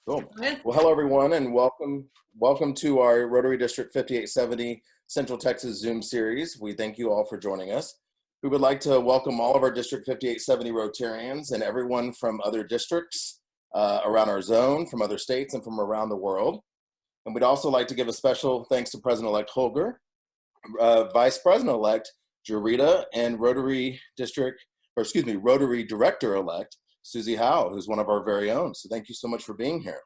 Cool. Well, hello everyone, and welcome to our Rotary District 5870 Central Texas Zoom series. We thank you all for joining us. We would like to welcome all of our District 5870 Rotarians and everyone from other districts around our zone, from other states, and from around the world. And we'd also like to give a special thanks to President-elect Holger, Vice President-elect Jarita, and Rotary Director-elect Susie Howe, who's one of our very own. So thank you so much for being here.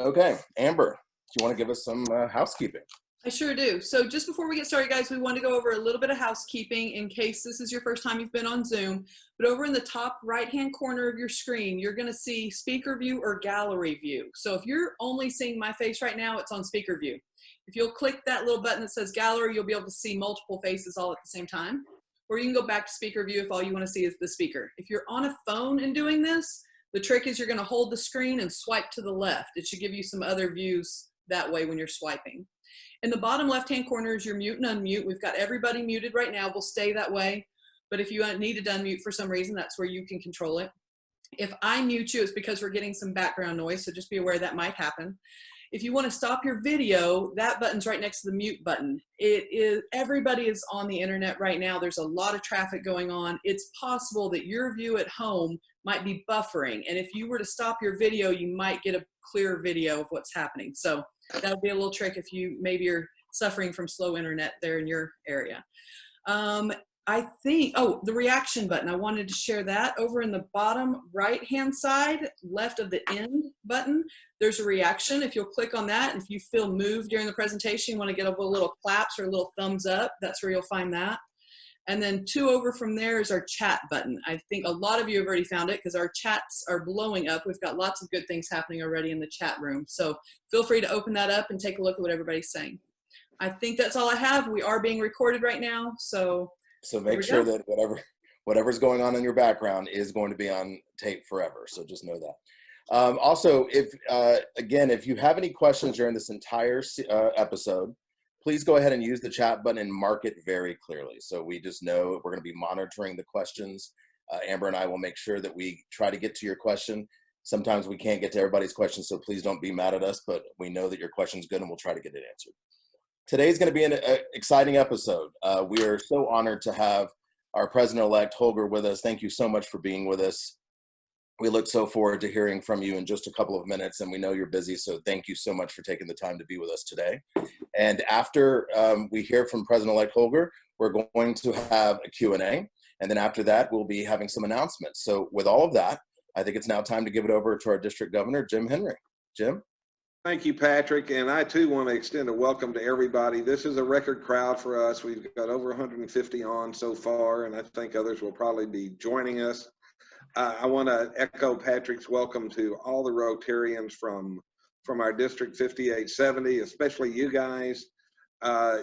Okay, Amber, do you want to give us some housekeeping? I sure do. So just before we get started, guys, we want to go over a little bit of housekeeping in case this is your first time you've been on Zoom. But over in the top right-hand corner of your screen, you're going to see speaker view or gallery view. So if you're only seeing my face right now, it's on speaker view. If you'll click that little button that says gallery, you'll be able to see multiple faces all at the same time. Or you can go back to speaker view if all you want to see is the speaker. If you're on a phone and doing this, the trick is you're going to hold the screen and swipe to the left. It should give you some other views that way when you're swiping. In the bottom left-hand corner is your mute and unmute. We've got everybody muted right now. We'll stay that way. But if you needed to unmute for some reason, that's where you can control it. If I mute you, it's because we're getting some background noise, so just be aware that might happen. If you want to stop your video, that button's right next to the mute button. Everybody is on the internet right now. There's a lot of traffic going on. It's possible that your view at home might be buffering. And if you were to stop your video, you might get a clear video of what's happening. So that would be a little trick if maybe you're suffering from slow internet there in your area. I think, the reaction button, I wanted to share that. Over in the bottom right-hand side, left of the end button, there's a reaction. If you'll click on that, and if you feel moved during the presentation, you want to get a little claps or a little thumbs up, that's where you'll find that. And then two over from there is our chat button. I think a lot of you have already found it because our chats are blowing up. We've got lots of good things happening already in the chat room. So feel free to open that up and take a look at what everybody's saying. I think that's all I have. We are being recorded right now, so make sure that whatever's going on in your background is going to be on tape forever. So just know that. Also, if you have any questions during this entire episode, please go ahead and use the chat button and mark it very clearly. So we just know we're going to be monitoring the questions. Amber and I will make sure that we try to get to your question. Sometimes we can't get to everybody's questions, so please don't be mad at us, but we know that your question's good and we'll try to get it answered. Today's going to be an exciting episode. We are so honored to have our President-elect Holger with us. Thank you so much for being with us. We look so forward to hearing from you in just a couple of minutes, and we know you're busy, so thank you so much for taking the time to be with us today. And after we hear from President-elect Holger, we're going to have a Q&A, and then after that, we'll be having some announcements. So with all of that, I think it's now time to give it over to our District Governor, Jim Hendrick. Jim? Thank you, Patrick, and I too want to extend a welcome to everybody. This is a record crowd for us. We've got over 150 on so far, and I think others will probably be joining us. I want to echo Patrick's welcome to all the Rotarians from our District 5870, especially you guys.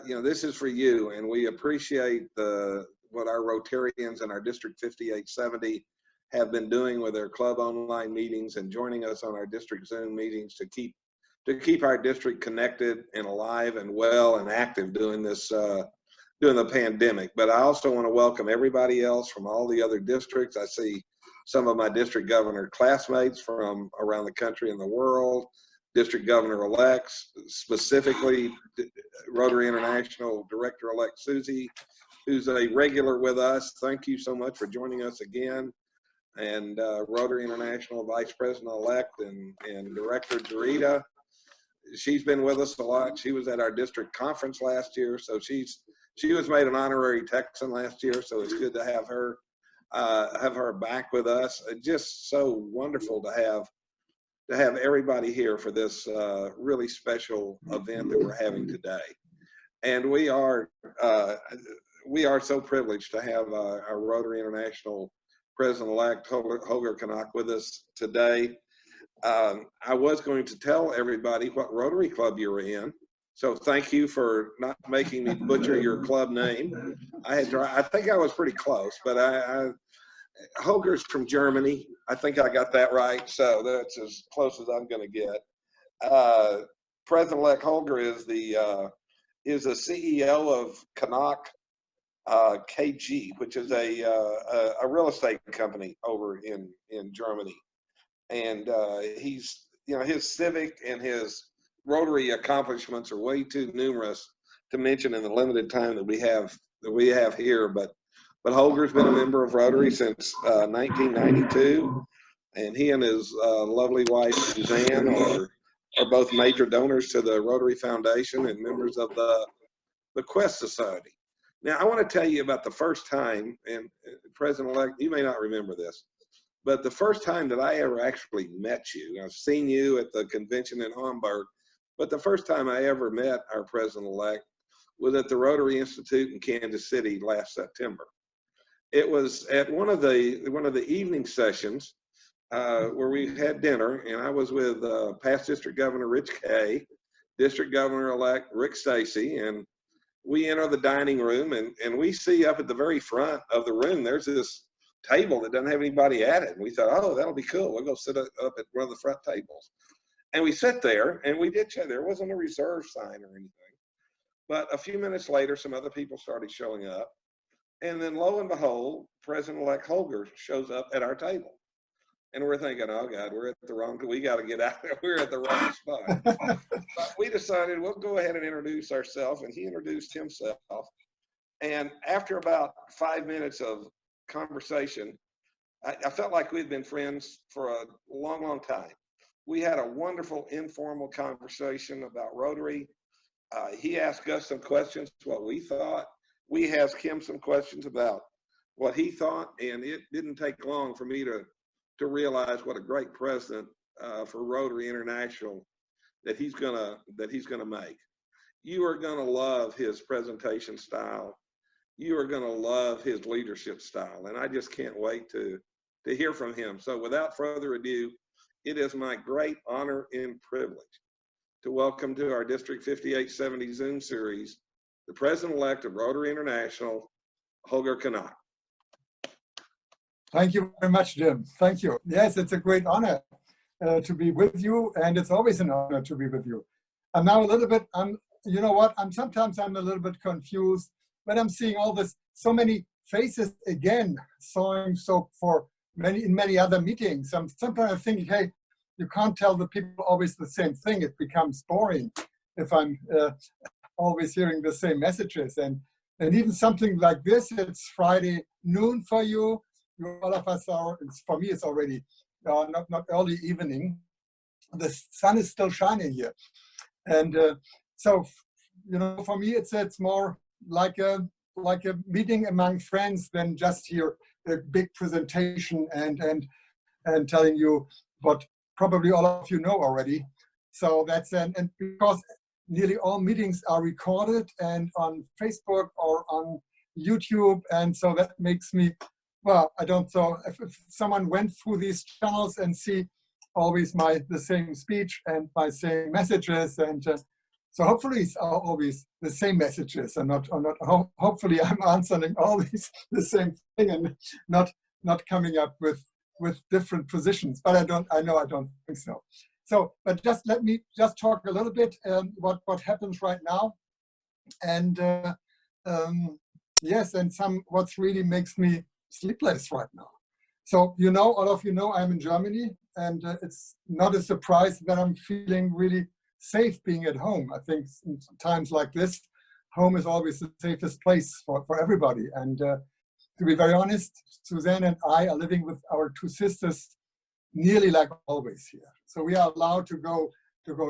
This is for you, and we appreciate what our Rotarians in our District 5870 have been doing with their club online meetings and joining us on our district Zoom meetings to keep our district connected and alive and well and active during the pandemic. But I also want to welcome everybody else from all the other districts. I see some of my district governor classmates from around the country and the world, district governor-elects, specifically Rotary International Director-elect Susie, who's a regular with us. Thank you so much for joining us again. And Rotary International Vice President-elect and Director Jarita. She's been with us a lot. She was at our district conference last year, so she was made an honorary Texan last year, so it's good to have her back with us. Just so wonderful to have everybody here for this really special event that we're having today. And we are so privileged to have our Rotary International President-elect Holger Knaack with us today. I was going to tell everybody what Rotary Club you were in, so thank you for not making me butcher your club name. I think I was pretty close, but Holger's from Germany. I think I got that right, so that's as close as I'm going to get. President-elect Holger is the CEO of Knacck KG, which is a real estate company over in Germany. And he's his civic and his Rotary accomplishments are way too numerous to mention in the limited time that we have here. But Holger's been a member of Rotary since 1992, and he and his lovely wife Suzanne are both major donors to the Rotary Foundation and members of the Quest Society. Now, I want to tell you about the first time, and President-elect, you may not remember this, but the first time that I ever actually met you, I've seen you at the convention in Hamburg, but the first time I ever met our President-elect was at the Rotary Institute in Kansas City last September. It was at one of the evening sessions where we had dinner, and I was with past District Governor Rich Kay, District Governor-elect Rick Stacy, and we enter the dining room, and we see up at the very front of the room, there's this table that doesn't have anybody at it. And we thought, oh, that'll be cool. We'll go sit up at one of the front tables. And we sat there, and we did chat. There wasn't a reserve sign or anything. But a few minutes later, some other people started showing up. And then lo and behold, President-elect Holger shows up at our table. And we're thinking, oh God, we got to get out of there. We're at the wrong spot. But we decided we'll go ahead and introduce ourselves. And he introduced himself. And after about 5 minutes of conversation, I felt like we'd been friends for a long, long time. We had a wonderful informal conversation about Rotary. He asked us some questions, what we thought. We asked him some questions about what he thought, and it didn't take long for me to realize what a great president for Rotary International that he's gonna make. You are gonna love his presentation style. You are gonna love his leadership style, and I just can't wait to hear from him. So without further ado, it is my great honor and privilege to welcome to our District 5870 Zoom series, the President-elect of Rotary International, Holger Knaack. Thank you very much, Jim. Thank you. Yes, it's a great honor to be with you, and it's always an honor to be with you. I'm now a little bit, you know what, sometimes I'm a little bit confused, but I'm seeing all this, so many faces again, in many other meetings. Sometimes I think, hey, you can't tell the people always the same thing. It becomes boring if I'm always hearing the same messages. And even something like this, it's Friday noon for you. All of us are, for me, it's already not early evening. The sun is still shining here. And so, for me, it's more like a meeting among friends than just here a big presentation and telling you what probably all of you know already. So that's and because nearly all meetings are recorded and on Facebook or on YouTube, and so that makes me, well, I don't know if someone went through these channels and see always the same speech and my same messages, and so hopefully it's always the same messages, and hopefully I'm answering all these the same thing and not coming up with different positions. But I don't think so. So, but just let me just talk a little bit what happens right now, and yes, and what's really makes me sleepless right now. So all of you know I'm in Germany, and it's not a surprise that I'm feeling really safe being at home. I think in times like this, home is always the safest place for everybody. And to be very honest, Suzanne and I are living with our two sisters nearly like always here. So we are allowed to go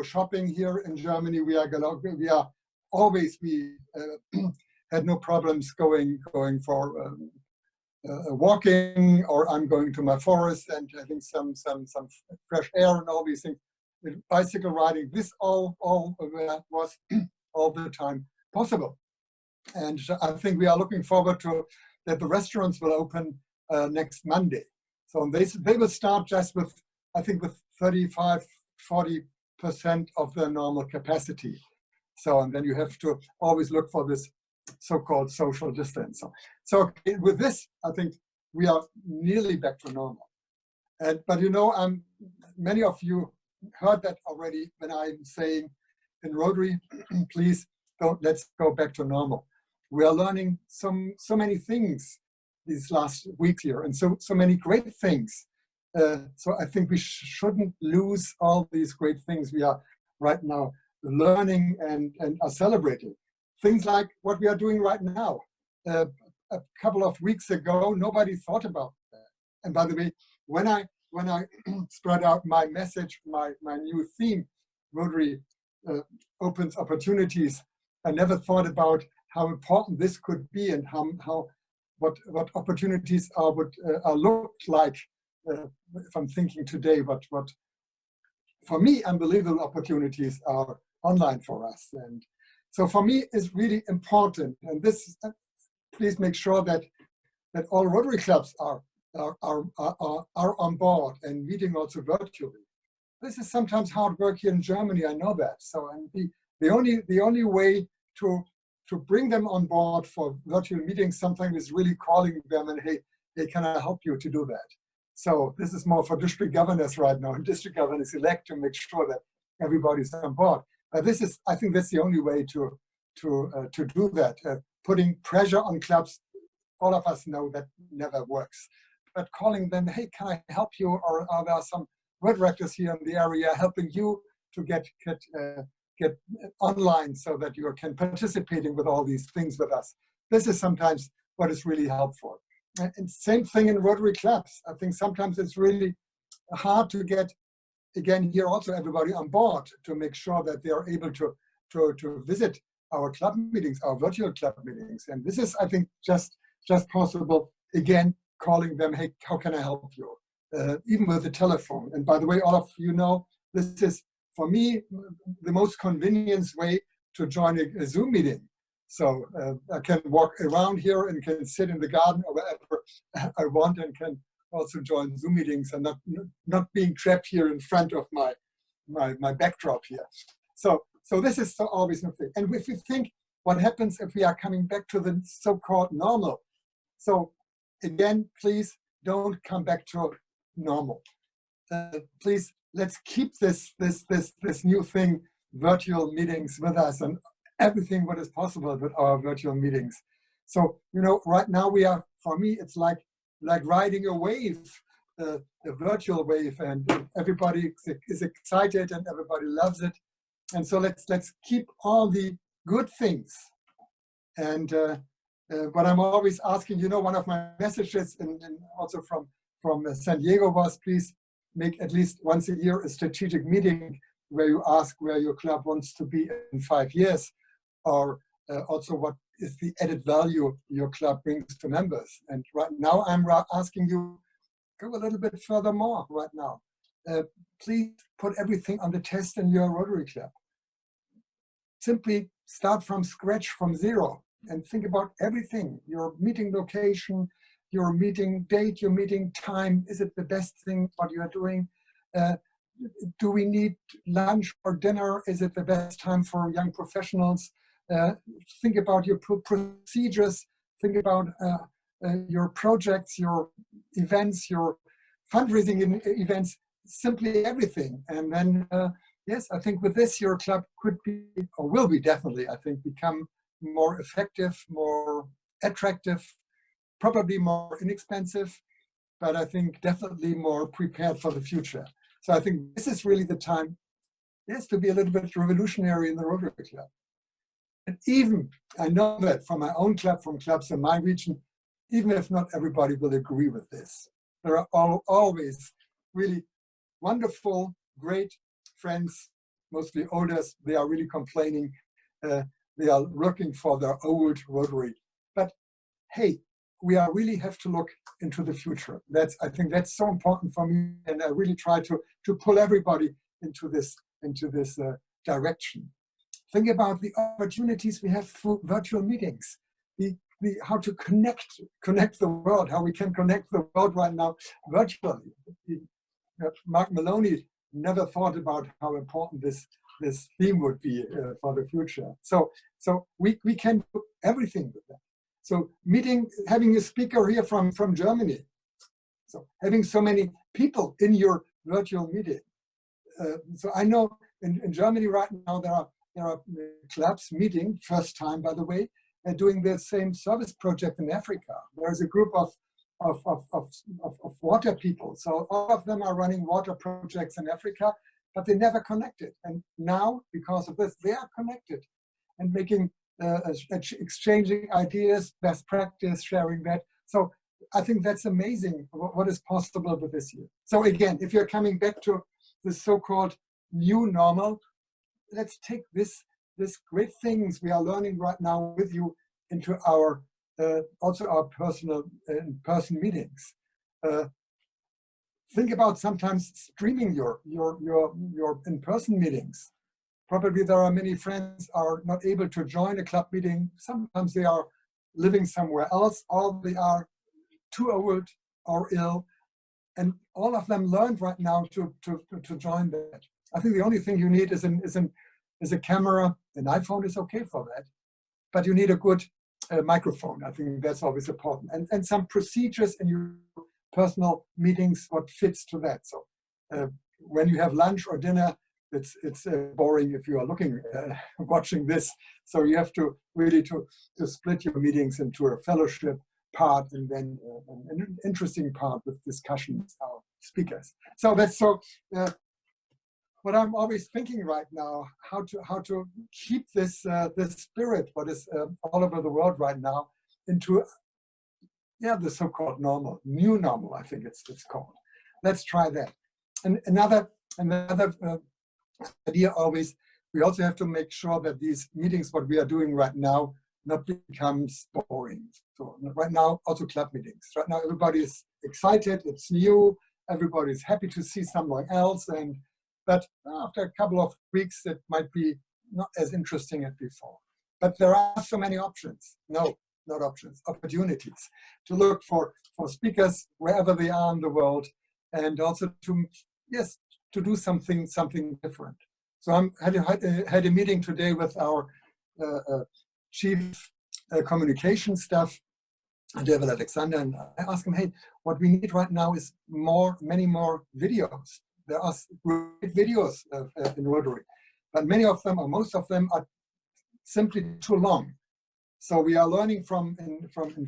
shopping here in Germany. We had no problems going for walking, or I'm going to my forest and having some fresh air and all these things. Bicycle riding, this all was all the time possible. And I think we are looking forward to that the restaurants will open next Monday. So they will start just with, I think, with 35–40% of their normal capacity. So, and then you have to always look for this so-called social distance. So with this, I think we are nearly back to normal. But many of you heard that already when I'm saying in Rotary, please let's go back to normal. We are learning so many things these last weeks here, and so many great things. So I think we shouldn't lose all these great things we are right now learning and are celebrating. Things like what we are doing right now. A couple of weeks ago, nobody thought about that. And by the way, when I spread out my message, my new theme, Rotary opens opportunities, I never thought about how important this could be and what opportunities are looked like. If I'm thinking today, what for me unbelievable opportunities are online for us. And so for me it's really important. And this, please make sure that all Rotary clubs are on board and meeting also virtually. This is sometimes hard work here in Germany, I know that. So and the only way to bring them on board for virtual meetings sometimes is really calling them and hey, can I help you to do that? So this is more for district governors right now, and district governors elect to make sure that everybody's on board. But this is, I think that's the only way to do that. Putting pressure on clubs, all of us know that never works. But calling them, hey, can I help you? Or are there some word directors here in the area helping you to get online so that you can participating with all these things with us? This is sometimes what is really helpful. And same thing in Rotary clubs. I think sometimes it's really hard to get, again, here also everybody on board to make sure that they are able to visit our club meetings, our virtual club meetings. And this is, I think, just possible, again, calling them, hey, how can I help you? Even with the telephone. And by the way, all of you know, this is, for me, the most convenient way to join a Zoom meeting. So I can walk around here and can sit in the garden or wherever I want and can also join Zoom meetings and not being trapped here in front of my backdrop here. So this is always a thing. And if you think what happens if we are coming back to the so-called normal. So again, please don't come back to normal. Please, let's keep this new thing, virtual meetings with us and everything what is possible with our virtual meetings. So, you know, right now we are, for me, it's like riding a wave, a virtual wave, and everybody is excited and everybody loves it. And so let's keep all the good things. And what I'm always asking, you know, one of my messages and also from San Diego was, please make at least once a year a strategic meeting where you ask where your club wants to be in 5 years, or also what is the added value your club brings to members. And right now I'm asking you, go a little bit further more right now. Please put everything on the test in your Rotary club. Simply start from scratch, from zero, and think about everything, your meeting location, your meeting date, your meeting time. Is it the best thing what you are doing? Do we need lunch or dinner? Is it the best time for young professionals? Think about your procedures, think about your projects, your events, your fundraising events, simply everything. And then, yes, I think with this, your club could be, or will be definitely, I think, become more effective, more attractive, probably more inexpensive, but I think definitely more prepared for the future. So I think this is really the time, yes, to be a little bit revolutionary in the Rotary Club. And even, I know that from my own club, from clubs in my region, even if not everybody will agree with this, there are always really wonderful, great friends, mostly oldest. They are really complaining. They are looking for their old Rotary. But hey, we really have to look into the future. I think that's so important for me, and I really try to pull everybody into this direction. Think about the opportunities we have through virtual meetings, how to connect the world, how we can connect the world right now virtually. Mark Maloney never thought about how important this theme would be for the future. So we can do everything with that. So having a speaker here from Germany, so having so many people in your virtual meeting. So I know in Germany right now there are clubs meeting, first time by the way, and doing the same service project in Africa. There's a group of of water people. So all of them are running water projects in Africa, but they never connected. And now, because of this, they are connected and making, exchanging ideas, best practice, sharing that. So I think that's amazing what is possible with this year. So again, if you're coming back to the so-called new normal, let's take this great things we are learning right now with you into our also our personal in-person meetings. Think about sometimes streaming your in-person meetings. Probably there are many friends are not able to join a club meeting. Sometimes they are living somewhere else, or they are too old or ill, and all of them learned right now to join that. I think the only thing you need is a camera. An iPhone is okay for that, but you need a good microphone. I think that's always important, and some procedures in your personal meetings what fits to that. So when you have lunch or dinner, it's boring if you are looking watching this. So you have to really to split your meetings into a fellowship part and then an interesting part with discussions our speakers. So that's what I'm always thinking right now, how to keep this this spirit what is all over the world right now into the so-called normal, new normal, I think it's called. Let's try that. And another idea always, we also have to make sure that these meetings what we are doing right now not becomes boring. So right now, also club meetings. Right now, everybody is excited. It's new. Everybody is happy to see someone else. But after a couple of weeks, it might be not as interesting as before. But there are so many options. No, not options, opportunities to look for speakers wherever they are in the world, and also to do something different. So I had a meeting today with our chief communication staff, David Alexander, and I asked him, hey, what we need right now is many more videos. There are great videos in Rotary, but many of them, or most of them, are simply too long. So we are learning from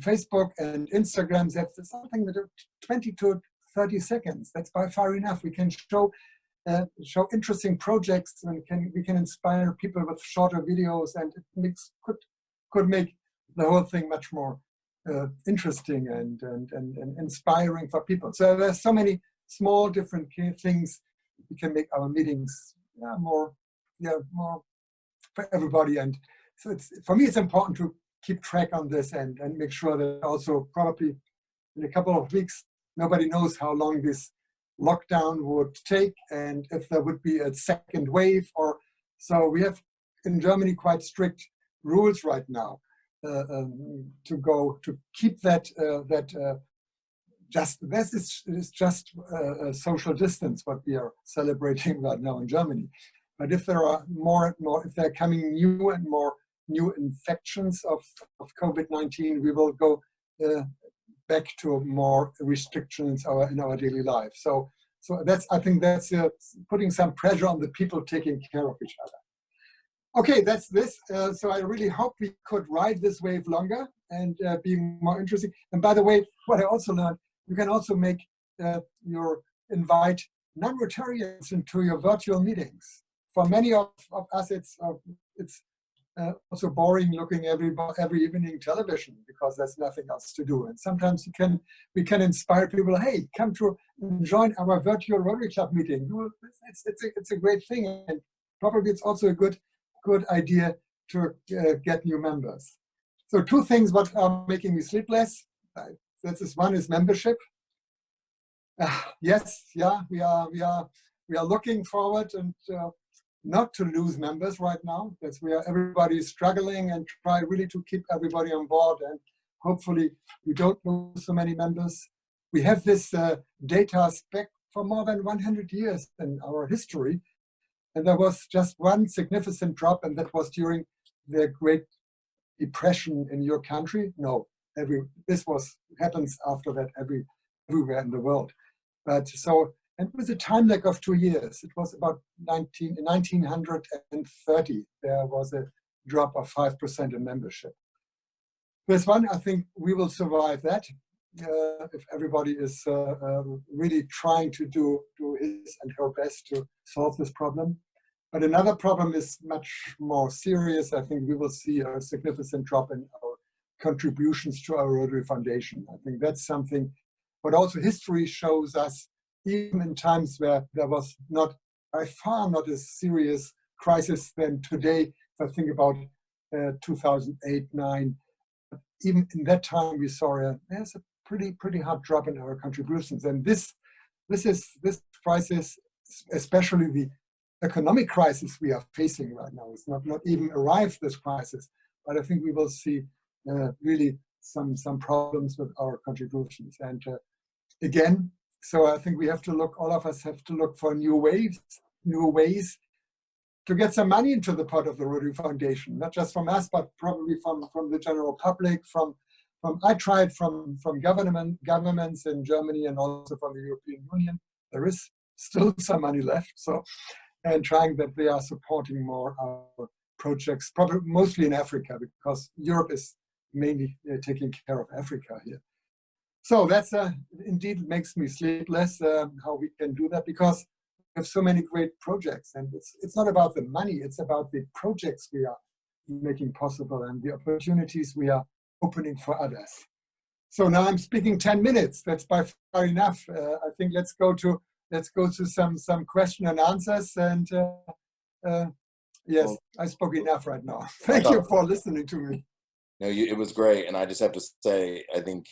Facebook and Instagram that something that 20 to 30 seconds. That's by far enough. We can show interesting projects, and we can inspire people with shorter videos, and it could make the whole thing much more interesting and inspiring for people. So there's so many small different things we can make our meetings more for everybody. And so for me it's important to keep track on this and make sure that also probably in a couple of weeks nobody knows how long this lockdown would take and if there would be a second wave. Or so we have in Germany quite strict rules right now to keep that this is just social distance what we are celebrating right now in Germany. But if there are more and more, if there are coming new infections of COVID-19, we will go back to more restrictions in our daily life. So I think that's putting some pressure on the people taking care of each other. Okay, that's this. So I really hope we could ride this wave longer and be more interesting. And by the way, what I also learned, you can also invite non-Rotarians into your virtual meetings. For many of us, it's also boring looking every evening television because there's nothing else to do. And sometimes we can inspire people. Hey, come to join our virtual Rotary Club meeting. It's a great thing, and probably it's also a good idea to get new members. So two things what are making me sleepless. One is membership. We are looking forward and not to lose members right now. That's where everybody is struggling and try really to keep everybody on board. And hopefully we don't lose so many members. We have this data back for more than 100 years in our history. And there was just one significant drop, and that was during the Great Depression in your country. No, this happens after that everywhere in the world. But so, and with a time lag of 2 years, it was about 1930, there was a drop of 5% in membership. This one, I think we will survive that. if everybody is really trying to do his and her best to solve this problem. But another problem is much more serious. I think we will see a significant drop in our contributions to our Rotary Foundation. I think that's something, but also history shows us, even in times where there was not, by far not a serious crisis than today. If I think about 2008-9, even in that time we saw there's a pretty hard drop in our contributions. And this crisis, especially the economic crisis we are facing right now, it's not even arrived, this crisis, but I think we will see really some problems with our contributions. And again, so I think we have to look, all of us have to look for new ways to get some money into the pot of the Rotary Foundation, not just from us, but probably from the general public, I tried from governments in Germany and also from the European Union. There is still some money left, so, and trying that they are supporting more our projects, probably mostly in Africa, because Europe is mainly taking care of Africa here. So that's indeed makes me sleepless how we can do that, because we have so many great projects, and it's not about the money, it's about the projects we are making possible and the opportunities we are opening for others. So now I'm speaking 10 minutes. That's by far enough. I think let's go to some question and answers. And yes, I spoke enough right now. Thank you for listening to me. No, it was great. And I just have to say, I think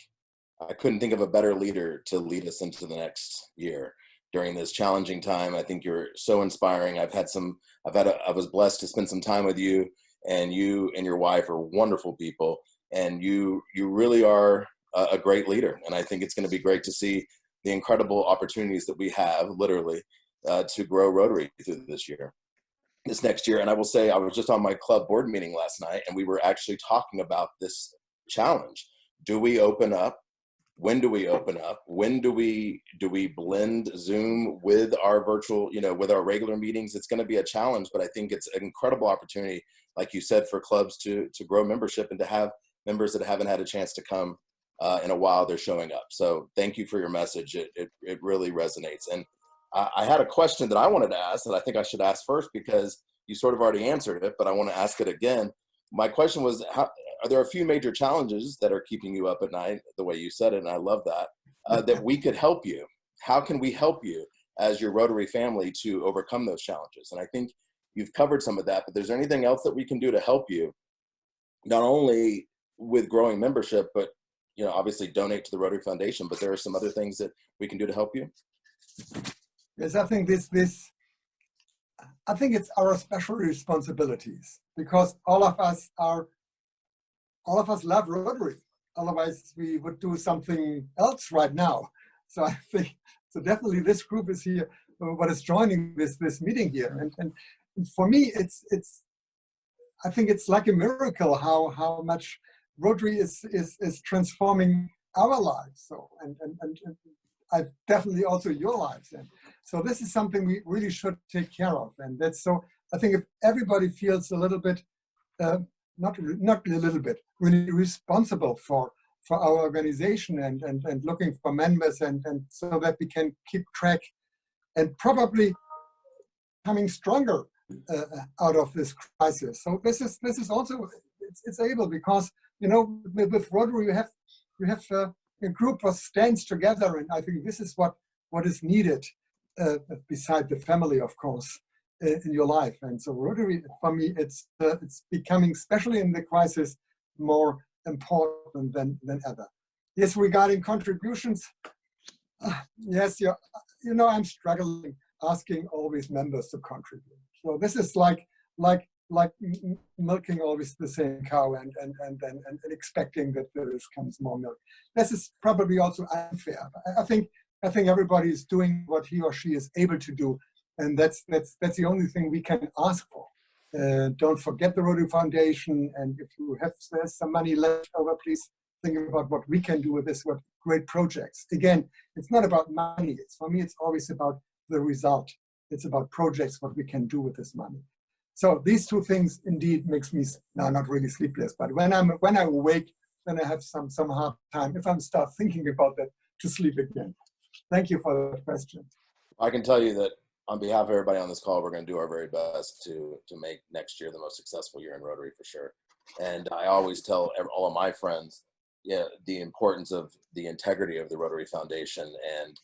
I couldn't think of a better leader to lead us into the next year during this challenging time. I think you're so inspiring. I was blessed to spend some time with you, and you and your wife are wonderful people. And you really are a great leader. And I think it's going to be great to see the incredible opportunities that we have, literally, to grow Rotary through this next year. And I will say, I was just on my club board meeting last night, and we were actually talking about this challenge. Do we open up? When do we open up? When do we blend Zoom with our virtual, with our regular meetings? It's going to be a challenge, but I think it's an incredible opportunity, like you said, for clubs to grow membership and to have members that haven't had a chance to come in a while. They're showing up. So thank you for your message. It really resonates. And I had a question that I wanted to ask that I think I should ask first, because you sort of already answered it, but I want to ask it again. My question was, are there a few major challenges that are keeping you up at night, the way you said it, and I love that, that we could help you? How can we help you as your Rotary family to overcome those challenges? And I think you've covered some of that, but is there anything else that we can do to help you, not only with growing membership, but obviously donate to the Rotary Foundation, but there are some other things that we can do to help you? Yes, I think I think it's our special responsibilities, because all of us love Rotary. Otherwise, we would do something else right now. So I think, so definitely this group is here, what is joining this meeting here. And for me, I think it's like a miracle how much Rotary is transforming our lives. So and I definitely also your lives. And so this is something we really should take care of. And that's so. I think if everybody feels a little bit, not a little bit, really responsible for our organization and looking for members and so that we can keep track and probably coming stronger out of this crisis. So this is also it's able, because with Rotary we have a group that stands together, and I think this is what is needed beside the family, of course, in your life. And so Rotary, for me, it's becoming, especially in the crisis, more important than ever. Yes, regarding contributions, yes, I'm struggling asking always members to contribute. So this is like milking always the same cow and expecting that there comes more milk. This is probably also unfair. I think everybody is doing what he or she is able to do, and that's the only thing we can ask for. Don't forget the Rotary Foundation, and if you have some money left over, please think about what we can do with this. What great projects. Again, it's not about money. For me, it's always about the result. It's about projects, what we can do with this money. So these two things indeed makes me now not really sleepless. But when I awake, then I have some hard time, if I start thinking about that, to sleep again. Thank you for that question. I can tell you that on behalf of everybody on this call, we're going to do our very best to make next year the most successful year in Rotary for sure. And I always tell all of my friends, yeah, the importance of the integrity of the Rotary Foundation and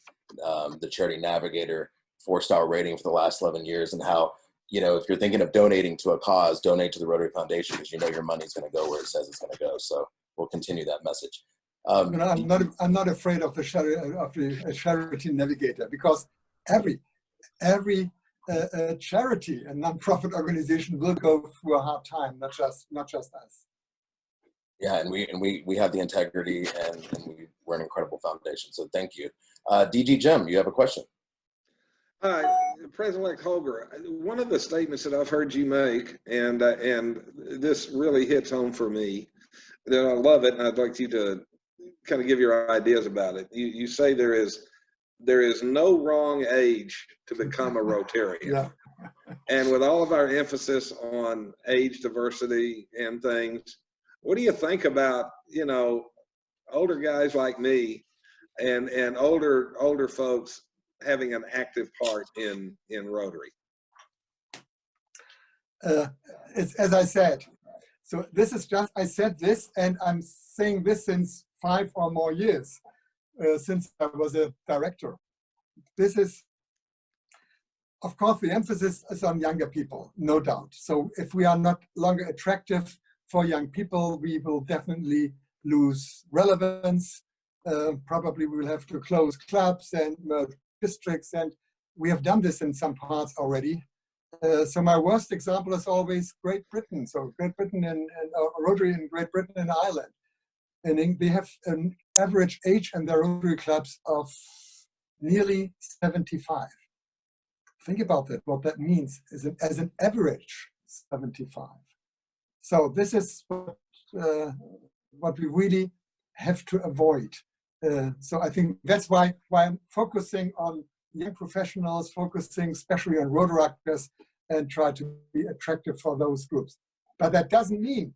the Charity Navigator 4-star rating for the last 11 years, and how, you know, if you're thinking of donating to a cause, donate to the Rotary Foundation, because you know your money's going to go where it says it's going to go. So we'll continue that message. You know, I'm not afraid of the Charity Navigator, because every charity and nonprofit organization will go through a hard time, not just us. Yeah, and we have the integrity, and we're an incredible foundation. So thank you. DG Jim, you have a question? President-elect Holger, one of the statements that I've heard you make, and this really hits home for me, that I love it, and I'd like you to kind of give your ideas about it. You say there is no wrong age to become a Rotarian. Yeah. And with all of our emphasis on age diversity and things, what do you think about, you know, older guys like me and older folks having an active part in Rotary? It's as I said. So this is just, I said this, and I'm saying this since 5 or more years, since I was a director. This is, of course, the emphasis is on younger people, no doubt. So if we are not longer attractive for young people, we will definitely lose relevance. Probably we will have to close clubs and merge districts, and we have done this in some parts already. So my worst example is always Great Britain. So Great Britain and Rotary in Great Britain and Ireland. And they have an average age in their Rotary clubs of nearly 75. Think about that, what that means as an average 75. So this is what we really have to avoid. So I think that's why I'm focusing on young professionals, focusing especially on Rotaractors, and try to be attractive for those groups. But that doesn't mean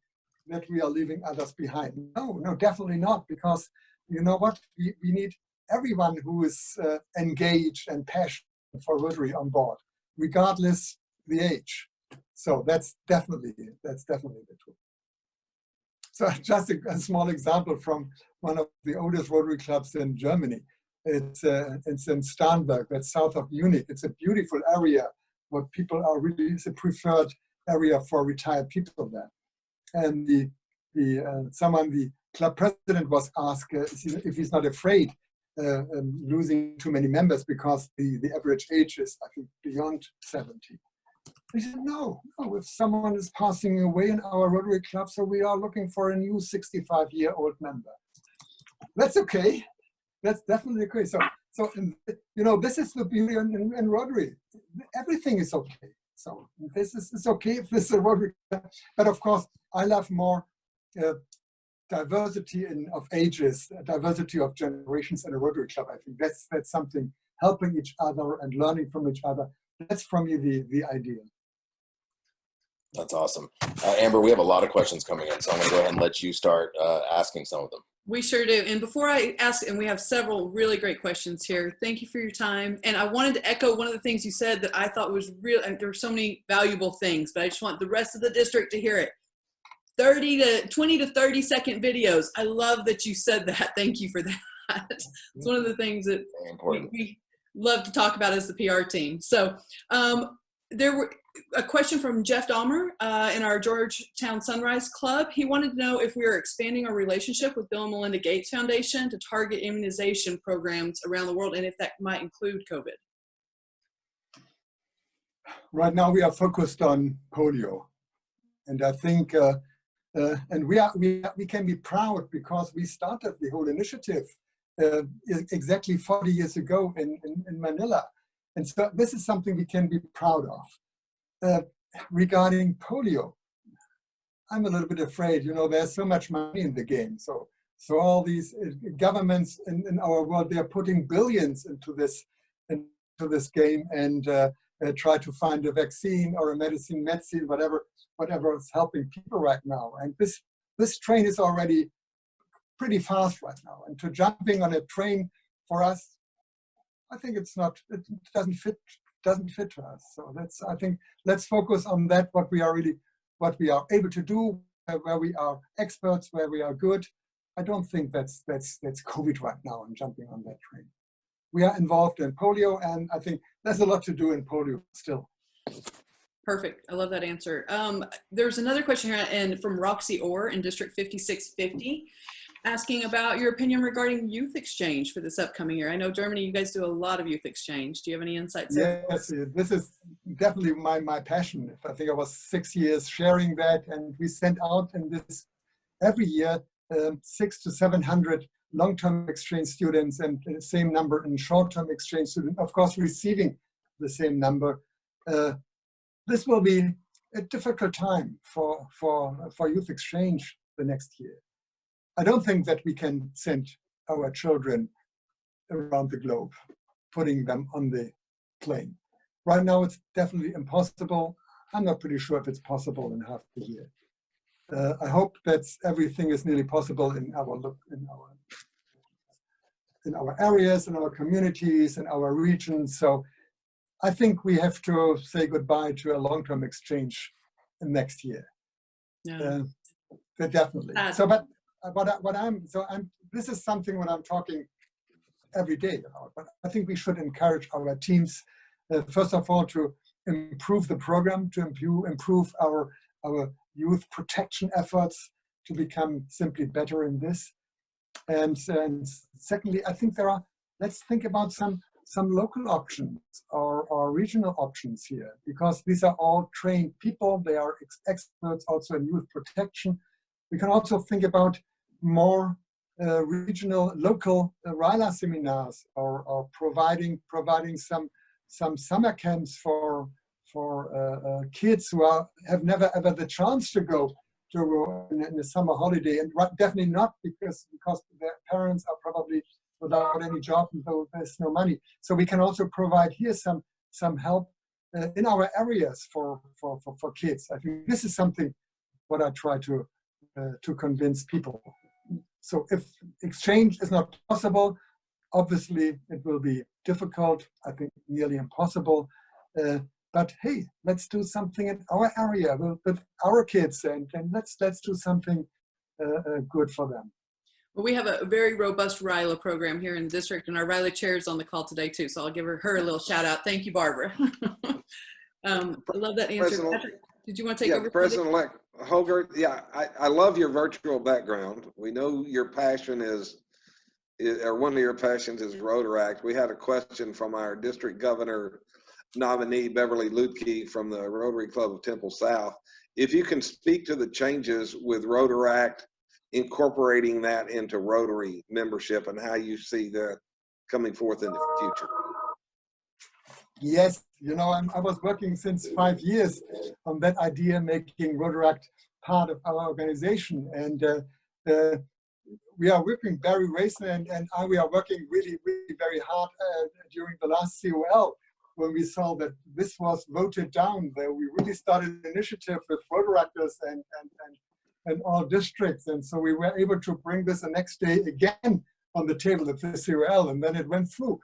that we are leaving others behind. No, definitely not, because you know what? We need everyone who is engaged and passionate for Rotary on board, regardless the age. So that's definitely the truth. So just a small example from one of the oldest Rotary clubs in Germany. It's in Starnberg, that's south of Munich. It's a beautiful area where people are really, it's a preferred area for retired people there. And the club president was asked if he's not afraid losing too many members, because the average age is, I think, beyond 70. He said, no, if someone is passing away in our Rotary club, so we are looking for a new 65-year-old member. That's okay. That's definitely okay. So you know, this is the beauty in Rotary. Everything is okay. So this is, it's okay if this is a Rotary club. But of course, I love more diversity of ages, diversity of generations in a Rotary club. I think that's something, helping each other and learning from each other. That's for me the ideal. That's awesome. Amber, we have a lot of questions coming in, so I'm going to go ahead and let you start asking some of them. We sure do. And before I ask, and we have several really great questions here, thank you for your time. And I wanted to echo one of the things you said that I thought was real, and there were so many valuable things, but I just want the rest of the district to hear it. 20 to 30 second videos. I love that you said that. Thank you for that. It's one of the things that we love to talk about as the PR team. So there were a question from Jeff Dahmer in our Georgetown Sunrise Club. He wanted to know if we are expanding our relationship with Bill and Melinda Gates Foundation to target immunization programs around the world, and if that might include COVID. Right now we are focused on polio. And I think, and we can be proud because we started the whole initiative exactly 40 years ago in Manila. And so this is something we can be proud of. Regarding polio, I'm a little bit afraid, you know, there's so much money in the game. So all these governments in our world, they're putting billions into this game and try to find a vaccine or a medicine, whatever is helping people right now. And this train is already pretty fast right now. And to jumping on a train for us, I think it doesn't fit to us. So I think let's focus on that, what we are able to do, where we are experts, where we are good. I don't think that's COVID right now and jumping on that train. We are involved in polio, and I think there's a lot to do in polio still. Perfect. I love that answer. There's another question here from Roxy Orr in District 5650, asking about your opinion regarding youth exchange for this upcoming year. I know Germany, you guys do a lot of youth exchange. Do you have any insights there? Yes, this is definitely my passion. I think I was 6 years sharing that, and we send out in this every year 600 to 700 long-term exchange students and the same number in short-term exchange students, of course, receiving the same number. This will be a difficult time for youth exchange the next year. I don't think that we can send our children around the globe, putting them on the plane. Right now, it's definitely impossible. I'm not pretty sure if it's possible in half the year. I hope that everything is nearly possible in our areas, in our communities, in our regions. So I think we have to say goodbye to a long-term exchange next year. Yeah. Definitely. This is something what I'm talking every day about. But I think we should encourage our teams, first of all, to improve the program, to improve our youth protection efforts, to become simply better in this. And secondly, I think let's think about some local options or regional options here, because these are all trained people. They are experts also in youth protection. We can also think about more regional, local RILA seminars, or providing some summer camps for kids who have never ever the chance to go in the summer holiday, and definitely not because their parents are probably without any job and there's no money. So we can also provide here some help in our areas for kids. I think this is something what I try to convince people. So if exchange is not possible, obviously it will be difficult, I think nearly impossible. But hey, let's do something in our area with our kids, and let's do something good for them. Well, we have a very robust RILA program here in the district, and our RILA chair is on the call today too. So I'll give her a little shout out. Thank you, Barbara. I love that answer. Patrick, did you want to take over? President-elect Holger, I love your virtual background. We know your passion or one of your passions is Rotaract. We had a question from our district governor nominee, Beverly Lutke, from the Rotary Club of Temple South. If you can speak to the changes with Rotaract, incorporating that into Rotary membership, and how you see that coming forth in the future. Yes, I was working since 5 years on that idea, making Rotaract part of our organization, and we are working, Barry Reiser and I, we are working really, really very hard during the last COL, when we saw that this was voted down. That we really started an initiative with Rotaractors and all districts, and so we were able to bring this the next day again on the table at the COL, and then it went through.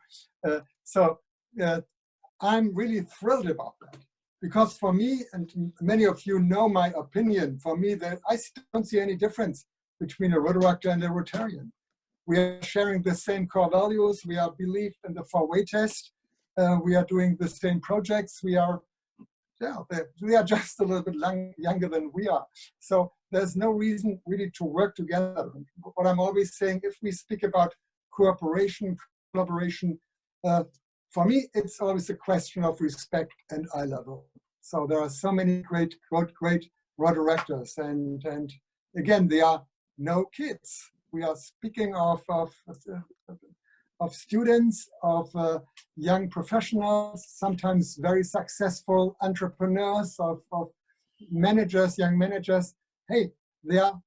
I'm really thrilled about that, because for me, and many of you know my opinion, for me, that I don't see any difference between a Rotaractor and a Rotarian. We are sharing the same core values. We are believed in the 4-way test. We are doing the same projects. We are just a little bit younger than we are. So there's no reason really to work together. What I'm always saying, if we speak about cooperation, collaboration, for me, it's always a question of respect and eye level. So there are so many great Rotaractors, and again, they are no kids. We are speaking of students, of young professionals, sometimes very successful entrepreneurs, of managers, young managers. Hey, we are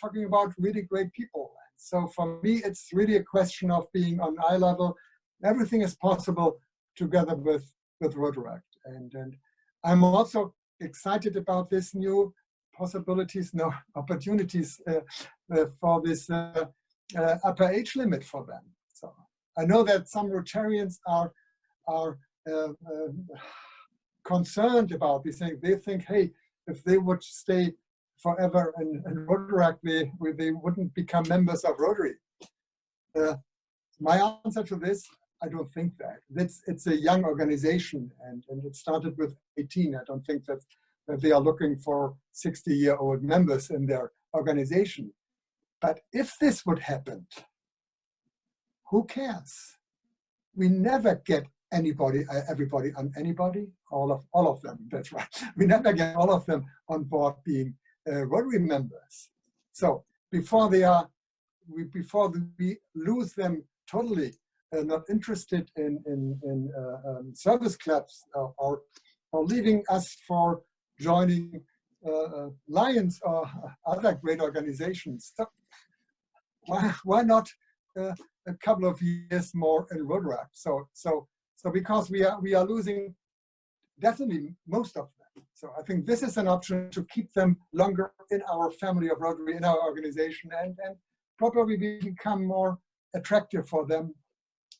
talking about really great people. So for me, it's really a question of being on eye level. Everything is possible together with Rotaract. And I'm also excited about this new possibilities, no opportunities for this upper age limit for them. So I know that some Rotarians are concerned about this thing. They think, hey, if they would stay forever in Rotary, they wouldn't become members of Rotary. My answer to this, I don't think that. It's a young organization, and it started with 18. I don't think that they are looking for 60-year-old members in their organization. But if this would happen, who cares? We never get everybody on anybody, all of them, that's right. We never get all of them on board being Rotary members. So before we lose them totally, not interested in service clubs or leaving us for joining Lions or other great organizations. So why not a couple of years more in Rotary? So because we are losing definitely most of them. So I think this is an option to keep them longer in our family of Rotary, in our organization, and probably become more attractive for them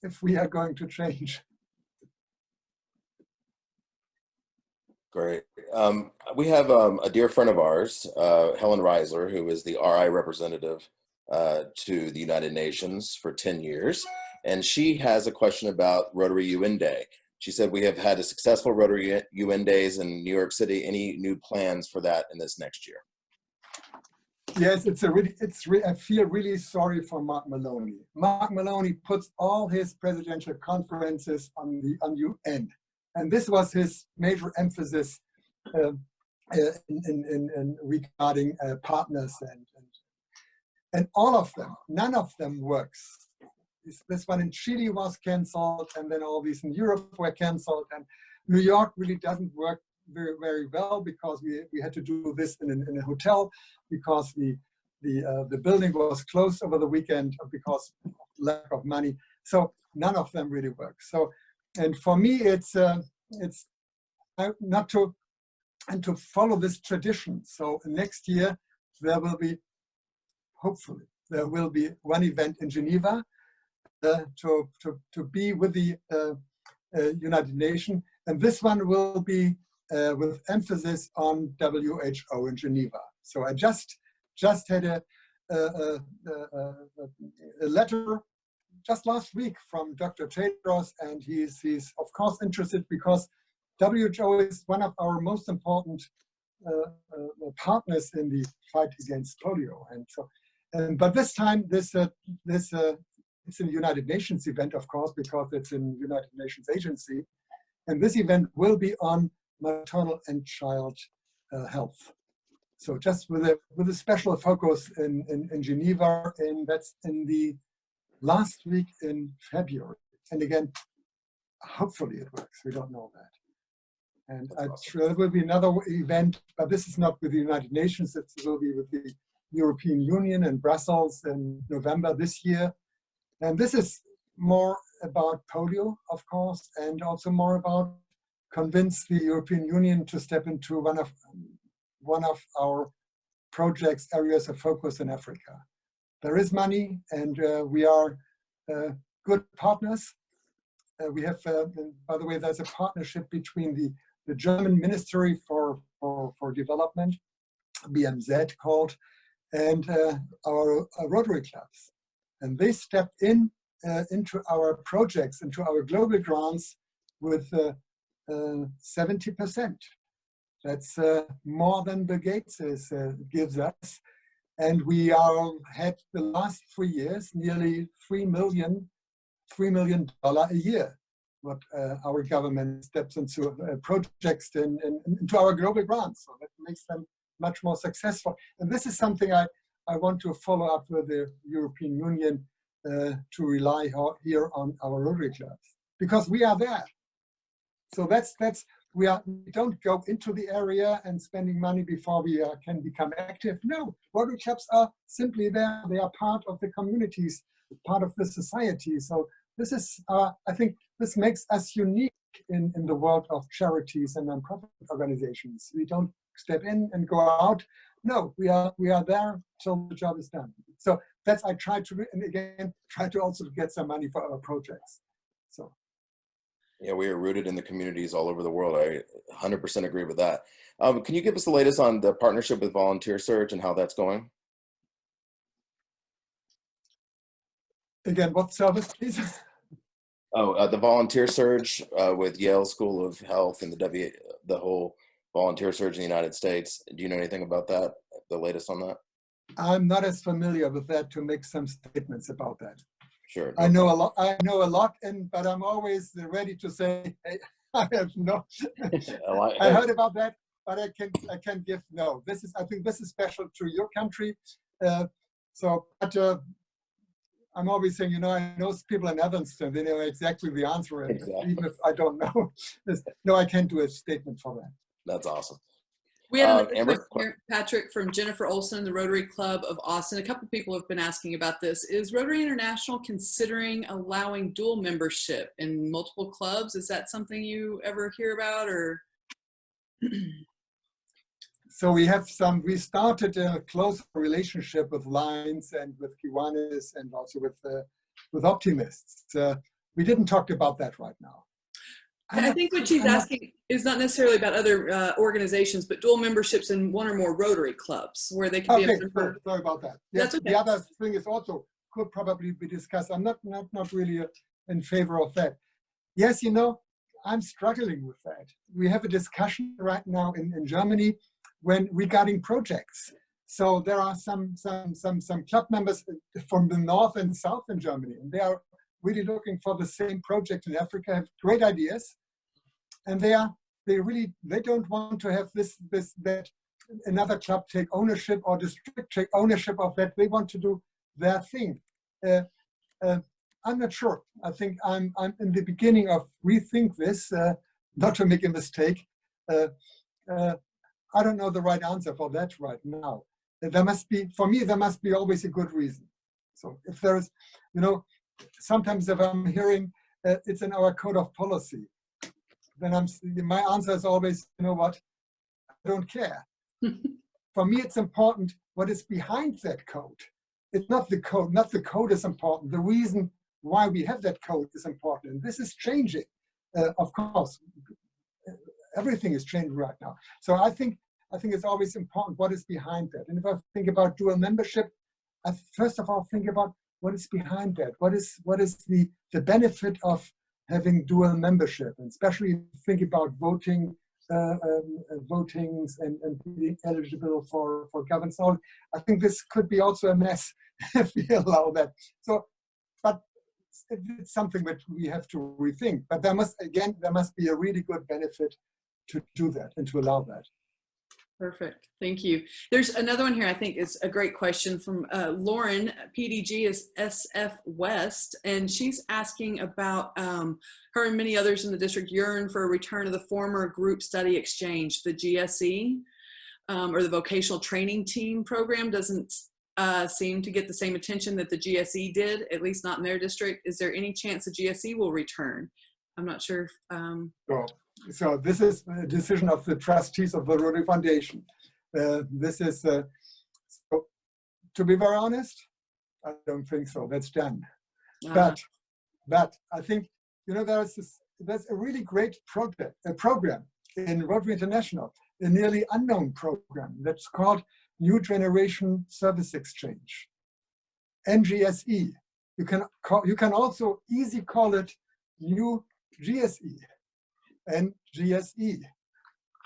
if we are going to change. Great. We have a dear friend of ours, Helen Reiser, who is the RI representative to the United Nations for 10 years. And she has a question about Rotary UN Day. She said, we have had a successful Rotary UN Days in New York City. Any new plans for that in this next year? Yes, I feel really sorry for Mark Maloney. Mark Maloney puts all his presidential conferences on UN. And this was his major emphasis in regarding partners and all of them, none of them works. This one in Chile was canceled, and then all these in Europe were canceled, and New York really doesn't work very, very well because we had to do this in a hotel because the building was closed over the weekend because of lack of money. So none of them really work. So, and for me, it's not to follow this tradition. So next year hopefully there will be one event in Geneva to be with the United Nations, and this one will be with emphasis on WHO in Geneva. So I just had a letter just last week from Dr. Tedros, and he's of course interested because WHO is one of our most important partners in the fight against polio. And so, but this time, it's a United Nations event, of course, because it's a United Nations agency. And this event will be on maternal and child health. So just with a special focus in Geneva, and that's in the last week in February. And again, hopefully it works. We don't know that. And there will be another event, but this is not with the United Nations. It will be with the European Union in Brussels in November this year. And this is more about polio, of course, and also more about convince the European Union to step into one of our projects, areas of focus in Africa. There is money, and we are good partners. We have, by the way, there's a partnership between the German Ministry for Development, BMZ called, and our Rotary clubs. And they stepped into our projects, into our global grants with 70%. That's more than Bill Gates gives us. And we had the last 3 years, nearly $3 million a year, what our government steps into projects into our global grants. So that makes them much more successful. And this is something I want to follow up with the European Union to rely here on our Rotary clubs, because we are there. So we don't go into the area and spending money before we can become active. No, Rotary clubs are simply there. They are part of the communities, part of the society. So this is, I think, this makes us unique in the world of charities and nonprofit organizations. We don't step in and go out. No, we are there till the job is done. So that's, I try to, and again, try to also get some money for our projects. So. Yeah, we are rooted in the communities all over the world. I 100% agree with that. Can you give us the latest on the partnership with Volunteer Surge and how that's going? Again, what service, please? Oh, the Volunteer Surge with Yale School of Health and the whole Volunteer Surge in the United States. Do you know anything about that? The latest on that? I'm not as familiar with that to make some statements about that. Sure. I know a lot. I know a lot, but I'm always ready to say, hey, I have no. I heard about that, but I can give no. I think this is special to your country. I'm always saying, I know people in Evanston, they know exactly the answer, Exactly. even if I don't know. No, I can't do a statement for that. That's awesome. We had another Amber? question here, Patrick, from Jennifer Olson, the Rotary Club of Austin. A couple people have been asking about this. Is Rotary International considering allowing dual membership in multiple clubs? Is that something you ever hear about, or? So we started a close relationship with Lions and with Kiwanis and also with Optimists. We didn't talk about that right now. I think what she's asking is not necessarily about other organizations, but dual memberships in one or more Rotary clubs where they can be a member. Sorry about that. Yes, That's okay. The other thing is also could probably be discussed. I'm not really in favor of that. Yes, I'm struggling with that. We have a discussion right now in Germany regarding projects. So there are some club members from the north and south in Germany, and they are really looking for the same project in Africa, have great ideas, and they don't want to have that another club take ownership or district take ownership of that. They want to do their thing. I'm not sure. I think I'm in the beginning of rethink this, not to make a mistake. I don't know the right answer for that right now. For me, there must be always a good reason. So if there is, sometimes if I'm hearing it's in our code of policy, then my answer is always, you know what, I don't care. For me, it's important what is behind that code. It's not the code, not the code is important. The reason why we have that code is important. And this is changing, of course. Everything is changing right now. So I think it's always important what is behind that. And if I think about dual membership, I first of all think about what is behind that. What is the benefit of having dual membership, and especially think about votings and being eligible for governance. I think this could be also a mess if we allow that. So, but it's something that we have to rethink. But there must be a really good benefit to do that and to allow that. Perfect. Thank you. There's another one here I think is a great question from Lauren. PDG is SF West, and she's asking about her and many others in the district yearn for a return of the former group study exchange, the GSE, or the vocational training team program doesn't seem to get the same attention that the GSE did, at least not in their district. Is there any chance the GSE will return? I'm not sure. So this is a decision of the trustees of the Rotary Foundation. This is, so to be very honest, I don't think so. That's done. But I think, there's a really great program in Rotary International, a nearly unknown program that's called New Generation Service Exchange, NGSE. You can also easily call it New GSE. And GSE.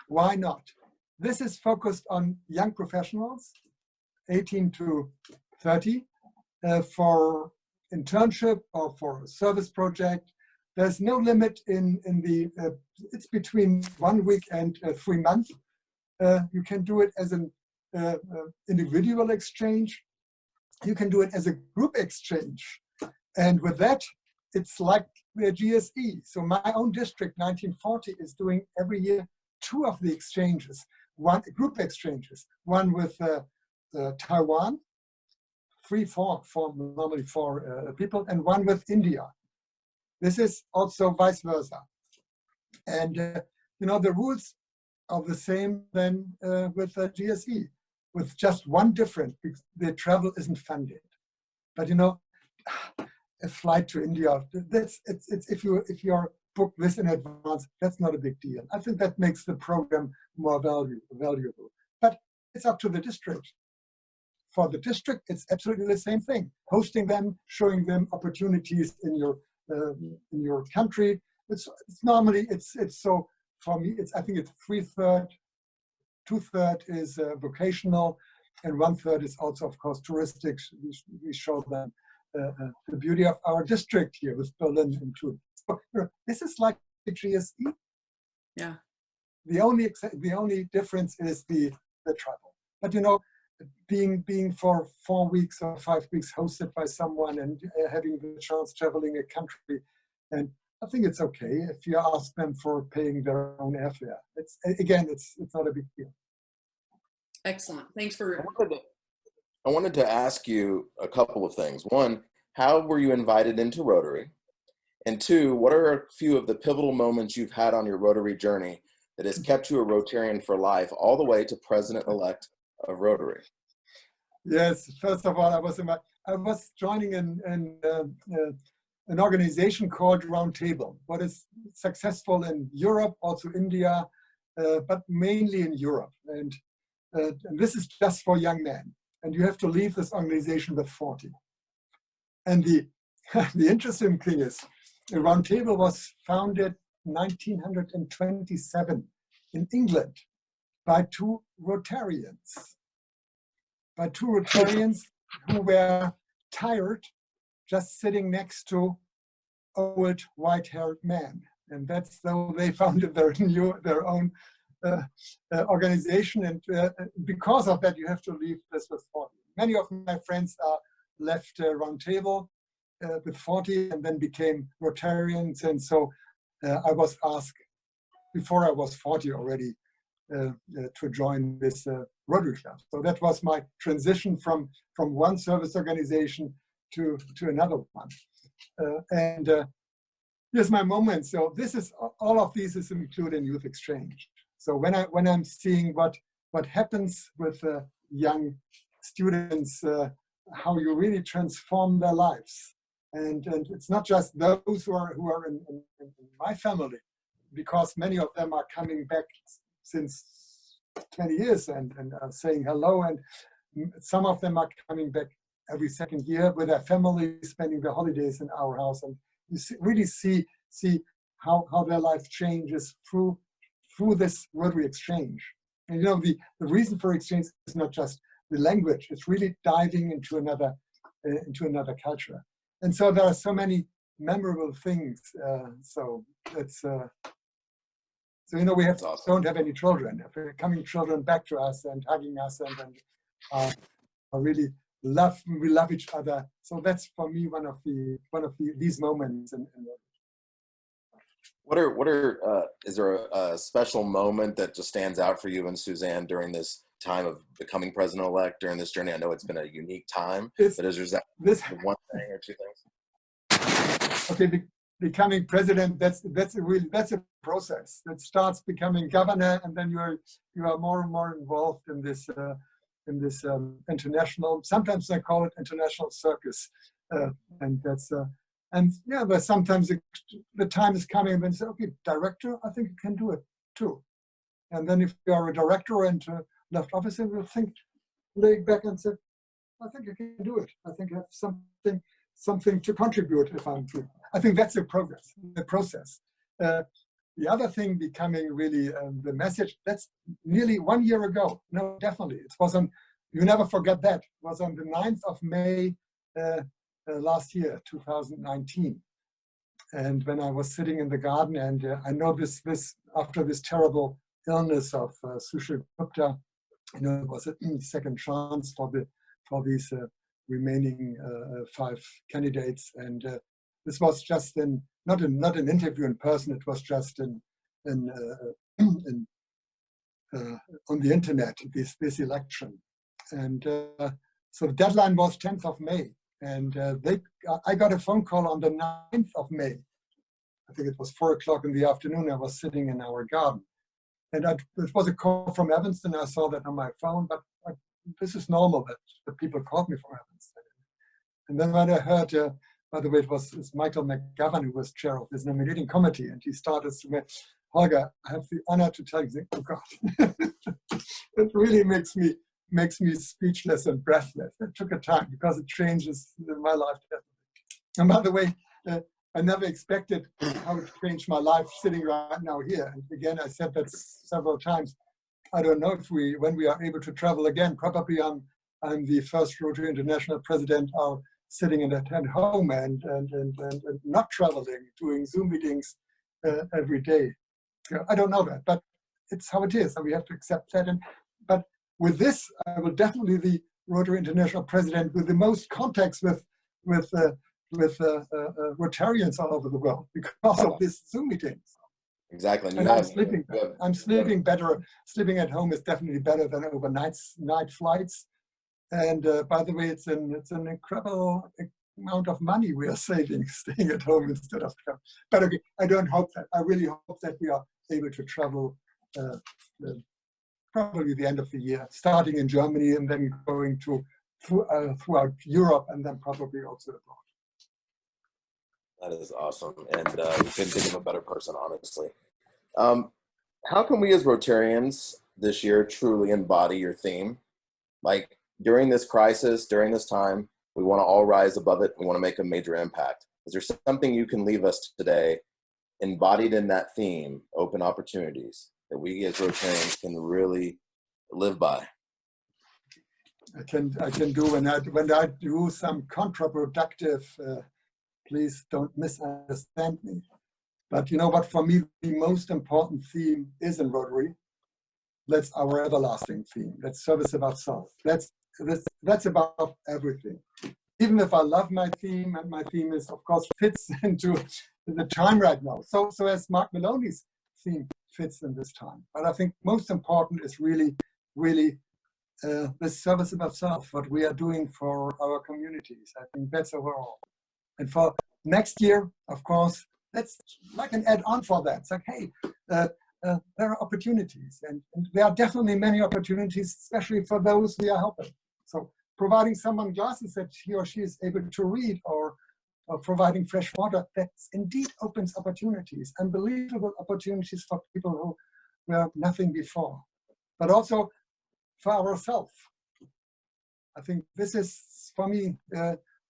Why not? This is focused on young professionals, 18 to 30, for internship or for a service project. There's no limit in the, it's between 1 week and 3 months. You can do it as an individual exchange. You can do it as a group exchange. And with that, it's like the GSE. So my own district, 1940, is doing every year 2 of the exchanges, group exchanges, one with Taiwan, normally 4 people, and one with India. This is also vice versa. And the rules of the same then with GSE, with just one difference: the travel isn't funded. But you know, a flight to India, it's if you're booked this in advance, that's not a big deal. I think that makes the program more valuable. But it's up to the district. For the district, it's absolutely the same thing: hosting them, showing them opportunities in your country. It's normally it's so for me. I think it's 3/3, 2/3 is vocational, and 1/3 is also, of course, touristic. We show them the beauty of our district here with Berlin included. So, this is like the GSE. Yeah. The only difference is the travel. But you know, being for 4 weeks or 5 weeks hosted by someone and having the chance traveling a country, and I think it's okay if you ask them for paying their own airfare. It's not a big deal. Excellent. Thanks for. I wanted to ask you a couple of things. One, how were you invited into Rotary? And two, what are a few of the pivotal moments you've had on your Rotary journey that has kept you a Rotarian for life all the way to President-elect of Rotary? Yes, first of all, I was joining an organization called Roundtable, what is successful in Europe, also India, but mainly in Europe. And this is just for young men. And you have to leave this organization with 40. And the interesting thing is, the Roundtable was founded 1927 in England by two Rotarians. Who were tired just sitting next to old white-haired men. And that's how they founded their own organization. And because of that, you have to leave this with 40. Many of my friends left Roundtable with 40 and then became Rotarians. And so I was asked, before I was 40 already, to join this Rotary Club. So that was my transition from one service organization to another one. Here's my moment. So this is all of these is included in youth exchange. So when I'm seeing what happens with young students, how you really transform their lives, and it's not just those who are in my family, because many of them are coming back since 20 years and saying hello, and some of them are coming back every second year with their family, spending their holidays in our house, and you really see how their life changes through this Rotary exchange. And you know, the reason for exchange is not just the language; it's really diving into another culture. And so there are so many memorable things. So it's. So, you know, we don't have any children. They're coming children back to us and hugging us and really we love each other. So that's for me one of these moments. Is there a special moment that just stands out for you and Suzanne during this time of becoming president-elect, during this journey? I know it's been a unique time, but is there one thing or two things? Okay. Becoming president, that's a process that starts becoming governor, and then you are more and more involved in this international. Sometimes they call it international circus, and that's but sometimes the time is coming when you say, okay, director, I think you can do it too, and then if you are a director and left office, you will think, lay back and say, I think I can do it. I think I have something to contribute if I'm free. I think that's the process. The other thing becoming really the message, that's nearly 1 year ago. No, definitely. It was you never forget that. It was on the 9th of May last year, 2019. And when I was sitting in the garden, and I know this after this terrible illness of Sushil Gupta, you know, it was a second chance for these remaining 5 candidates, and this was just not an interview in person. It was just on the internet. This election, and so the deadline was 10th of May, and I got a phone call on the 9th of May. I think it was 4 o'clock in the afternoon. I was sitting in our garden, And it was a call from Evanston. I saw that on my phone, but this is normal that the people called me from Evanston. And then when I heard, by the way, it's Michael McGovern who was chair of this nominating committee, and he started to me, Holger, I have the honor to tell you, oh God, it really makes me speechless and breathless. It took a time because it changes my life. And by the way, I never expected how it changed my life sitting right now here. And again, I said that several times. I don't know if when we are able to travel again, probably I'm the first Rotary International president sitting at home and not traveling, doing Zoom meetings every day. I don't know that, but it's how it is, and we have to accept that. But with this, I will definitely be the Rotary International president with the most contacts with Rotarians all over the world because of this Zoom meetings. Exactly. And I'm sleeping better. Sleeping at home is definitely better than night flights. And by the way, it's an incredible amount of money we are saving staying at home instead of travel. But okay, I don't hope that. I really hope that we are able to travel probably the end of the year, starting in Germany and then going throughout Europe and then probably also abroad. That is awesome. And you couldn't think of a better person, honestly. How can we as Rotarians this year truly embody your theme? Like during this crisis, during this time, we want to all rise above it. We want to make a major impact. Is there something you can leave us today embodied in that theme, open opportunities, that we as Rotarians can really live by? I can do when I do some counterproductive, please don't misunderstand me. But you know what, for me, the most important theme is in Rotary. That's our everlasting theme. That's service above self. That's above everything. Even if I love my theme, and my theme is, of course, fits into the time right now. So as Mark Maloney's theme fits in this time. But I think most important is really this service above self, what we are doing for our communities. I think that's overall. And for next year, of course, that's like an add-on for that. It's like, hey, there are opportunities, and there are definitely many opportunities, especially for those we are helping. So providing someone glasses that he or she is able to read, or providing fresh water, that indeed opens opportunities, unbelievable opportunities for people who were nothing before. But also for ourselves. I think this is, for me,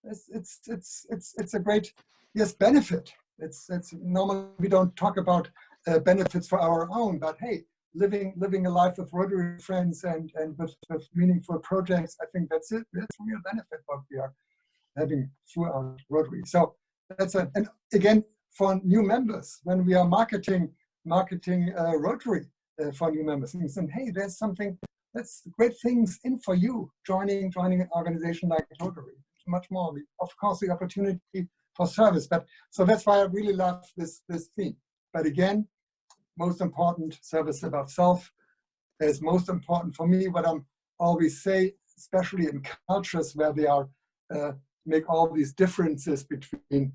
it's a great, yes, benefit. It's normally we don't talk about benefits for our own, but hey, living a life with Rotary friends and with meaningful projects, I think that's it. That's a real benefit what we are having throughout Rotary. So that's and again, for new members, when we are marketing Rotary for new members, and saying, hey, there's something that's great things in for you joining an organization like Rotary. Much more, of course, the opportunity for service. But so that's why I really love this theme. But again, most important, service above self is most important for me. What I'm always say, especially in cultures where they are make all these differences between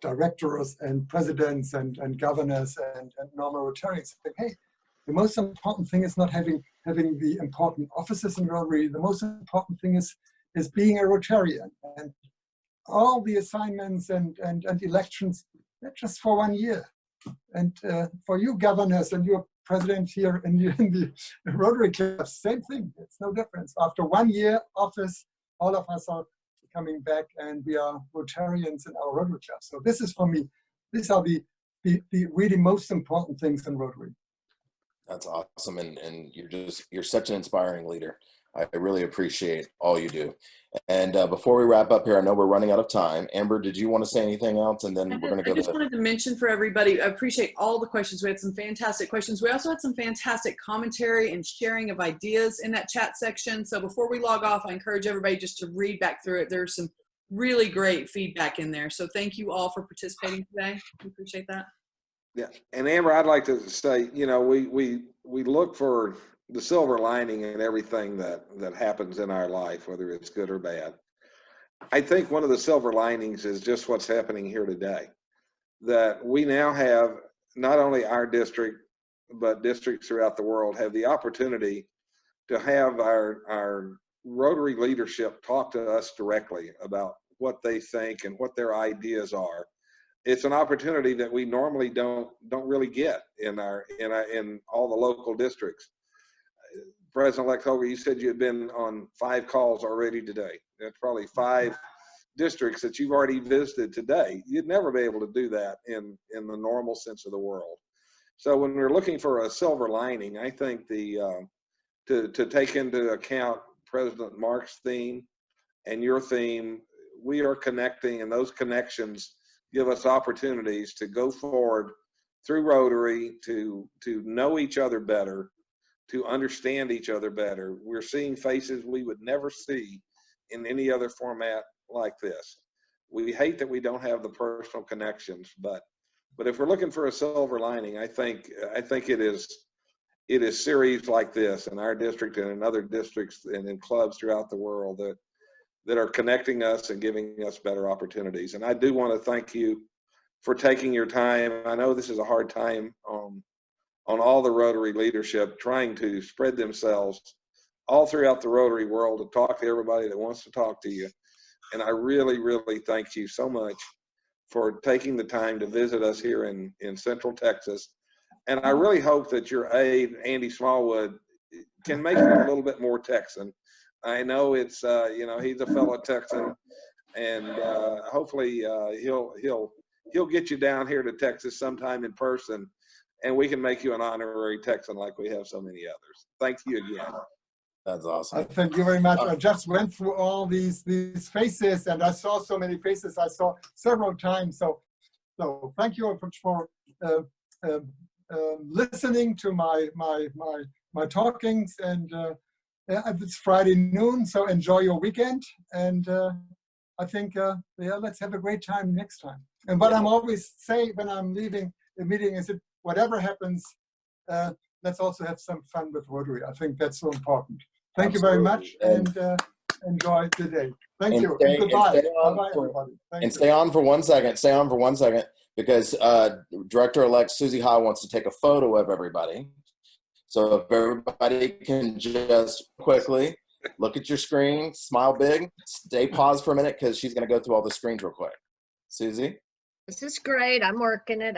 directors and presidents and governors and normal Rotarians. Hey, the most important thing is not having the important offices in Rotary. The most important thing is being a Rotarian, and all the assignments and elections, they're just for 1 year. And for you governors and your president here in the Rotary Club, same thing. It's no difference. After 1 year office, all of us are coming back, and we are Rotarians in our Rotary Club. So this is, for me, these are the really most important things in Rotary. That's awesome, and you're such an inspiring leader. I really appreciate all you do. And before we wrap up here, I know we're running out of time. Amber, did you want to say anything else? And then we're going to go I just wanted to mention for everybody, I appreciate all the questions. We had some fantastic questions. We also had some fantastic commentary and sharing of ideas in that chat section. So before we log off, I encourage everybody just to read back through it. There's some really great feedback in there. So thank you all for participating today. We appreciate that. Yeah, and Amber, I'd like to say, you know, we look for the silver lining in everything that happens in our life, whether it's good or bad. I think one of the silver linings is just what's happening here today, that we now have not only our district but districts throughout the world have the opportunity to have our Rotary leadership talk to us directly about what they think and what their ideas are. It's an opportunity that we normally don't really get in all the local districts. President-elect Holger, you said you had been on 5 calls already today. That's probably 5 districts that you've already visited today. You'd never be able to do that in the normal sense of the world. So when we're looking for a silver lining, I think to take into account President Mark's theme and your theme, we are connecting, and those connections give us opportunities to go forward through Rotary to know each other better, to understand each other better. We're seeing faces we would never see in any other format like this. We hate that we don't have the personal connections, but if we're looking for a silver lining, I think it is series like this in our district and in other districts and in clubs throughout the world that are connecting us and giving us better opportunities. And I do want to thank you for taking your time. I know this is a hard time on all the Rotary leadership trying to spread themselves all throughout the Rotary world to talk to everybody that wants to talk to you. And I really, really thank you so much for taking the time to visit us here in Central Texas. And I really hope that your aide, Andy Smallwood, can make you a little bit more Texan. I know it's, he's a fellow Texan, and hopefully he'll get you down here to Texas sometime in person, and we can make you an honorary Texan like we have so many others. Thank you again. That's awesome. Thank you very much. I just went through all these faces, and I saw so many faces. I saw several times. So thank you for listening to my talkings. And it's Friday noon, so enjoy your weekend. And I think let's have a great time next time. And what I'm always say when I'm leaving a meeting is that whatever happens, let's also have some fun with Rotary. I think that's so important. Thank you very much, and enjoy the day. Thank you. And goodbye. Bye-bye, everybody. And stay on for 1 second. Stay on for 1 second, because Director-elect Susie Ha wants to take a photo of everybody. So if everybody can just quickly look at your screen, smile big, stay paused for a minute, because she's going to go through all the screens real quick. Susie? This is great. I'm working it.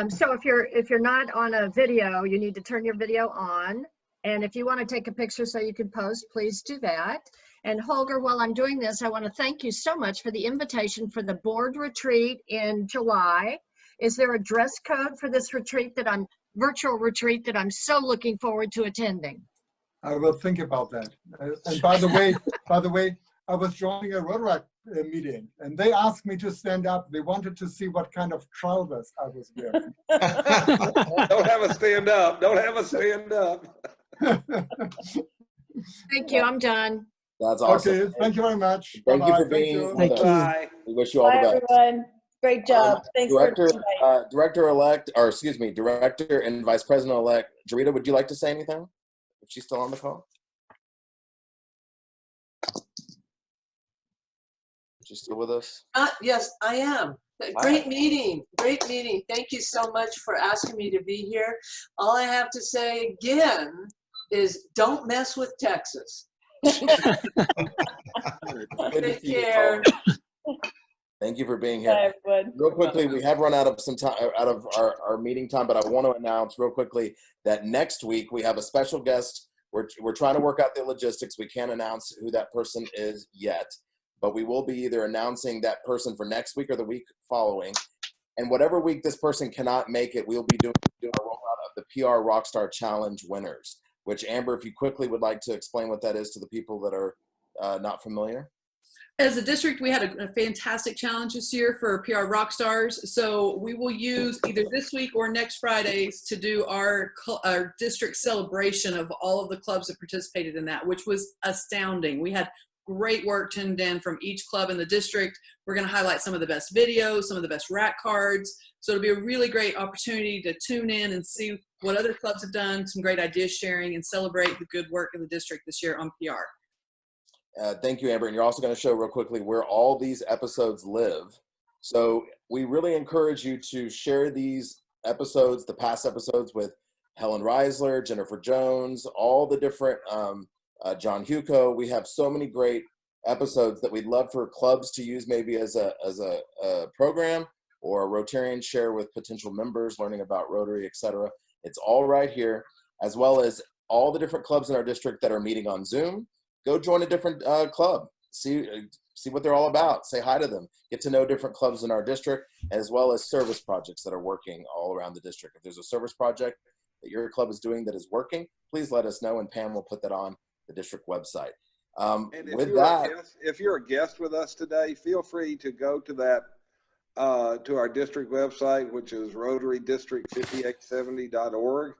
So if you're not on a video, you need to turn your video on. And if you want to take a picture so you can post, please do that. And Holger, while I'm doing this, I want to thank you so much for the invitation for the board retreat in July. Is there a dress code for this virtual retreat that I'm so looking forward to attending? I will think about that. And by the way, I was joining a Rotary meeting, and they asked me to stand up. They wanted to see what kind of trousers I was wearing. Don't have a stand up. Don't have a stand up. Thank you. I'm done. That's awesome. Okay. Thank you very much. Thank you Bye-bye. for being with Thank us. you. Bye. We wish you all the best. Everyone. Great job. Thanks Director-elect, or excuse me, Director and Vice President-elect Jarita, would you like to say anything? If she's still on the call? She's still with us? Yes, I am. Great meeting. Great meeting. Thank you so much for asking me to be here. All I have to say again is don't mess with Texas. Take care. Thank you for being here. Bye, everyone. Real quickly, we have run out of some time, out of our meeting time, but I want to announce real quickly that next week we have a special guest. We're trying to work out the logistics. We can't announce who that person is yet, but we will be either announcing that person for next week or the week following. And whatever week this person cannot make it, we'll be doing a rollout of the PR Rockstar Challenge winners, which Amber, if you quickly would like to explain what that is to the people that are not familiar. As a district, we had a fantastic challenge this year for PR Rockstars. So we will use either this week or next Fridays to do our district celebration of all of the clubs that participated in that, which was astounding. We had great work tuned in from each club in the district. We're going to highlight some of the best videos, some of the best rack cards. So it'll be a really great opportunity to tune in and see what other clubs have done, some great ideas sharing, and celebrate the good work of the district this year on PR. Thank you, Amber. And you're also going to show real quickly where all these episodes live. So we really encourage you to share these episodes, the past episodes with Helen Reiser, Jennifer Jones, all the different, John Huco. We have so many great episodes that we'd love for clubs to use maybe as a program, or a Rotarian share with potential members learning about Rotary, etc. It's all right here, as well as all the different clubs in our district that are meeting on Zoom. Go join a different club. See what they're all about. Say hi to them. Get to know different clubs in our district, as well as service projects that are working all around the district. If there's a service project that your club is doing that is working, please let us know, and Pam will put that on the district website. And with that, if you're a guest with us today, feel free to go to that to our district website, which is rotarydistrict5870.org.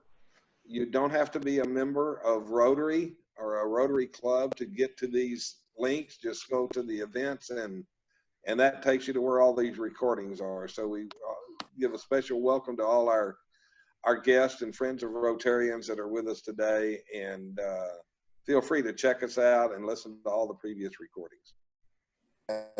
You don't have to be a member of Rotary or a Rotary club to get to these links. Just go to the events, and that takes you to where all these recordings are. So we give a special welcome to all our guests and friends of Rotarians that are with us today, and feel free to check us out and listen to all the previous recordings.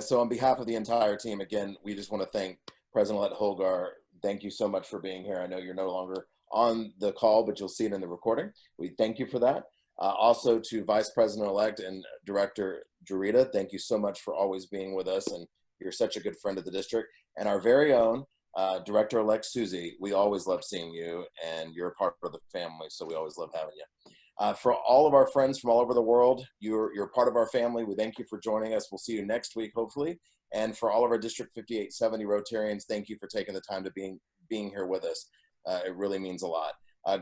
So on behalf of the entire team, again, we just want to thank President-elect Holger. Thank you so much for being here. I know you're no longer on the call, but you'll see it in the recording. We thank you for that. Also to Vice President-elect and Director Jarita, thank you so much for always being with us, and you're such a good friend of the district. And our very own Director-elect Susie, we always love seeing you, and you're a part of the family, so we always love having you. For all of our friends from all over the world, you're part of our family. We thank you for joining us. We'll see you next week, hopefully. And for all of our District 5870 Rotarians, thank you for taking the time to being here with us. It really means a lot.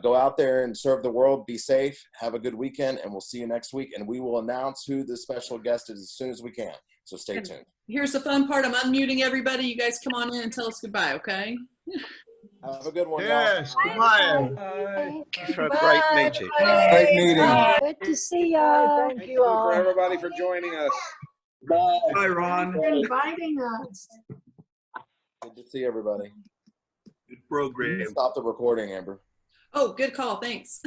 Go out there and serve the world. Be safe. Have a good weekend, and we'll see you next week. And we will announce who the special guest is as soon as we can. So stay tuned. Here's the fun part. I'm unmuting everybody. You guys come on in and tell us goodbye, okay? Have a good one, Yes, y'all. goodbye. Thank you for a great meeting. Great meeting. Good to see y'all. Thank you for everybody for joining us. Bye, Ron. For inviting us. Good to see everybody. Good program. Stop the recording, Amber. Oh, good call. Thanks.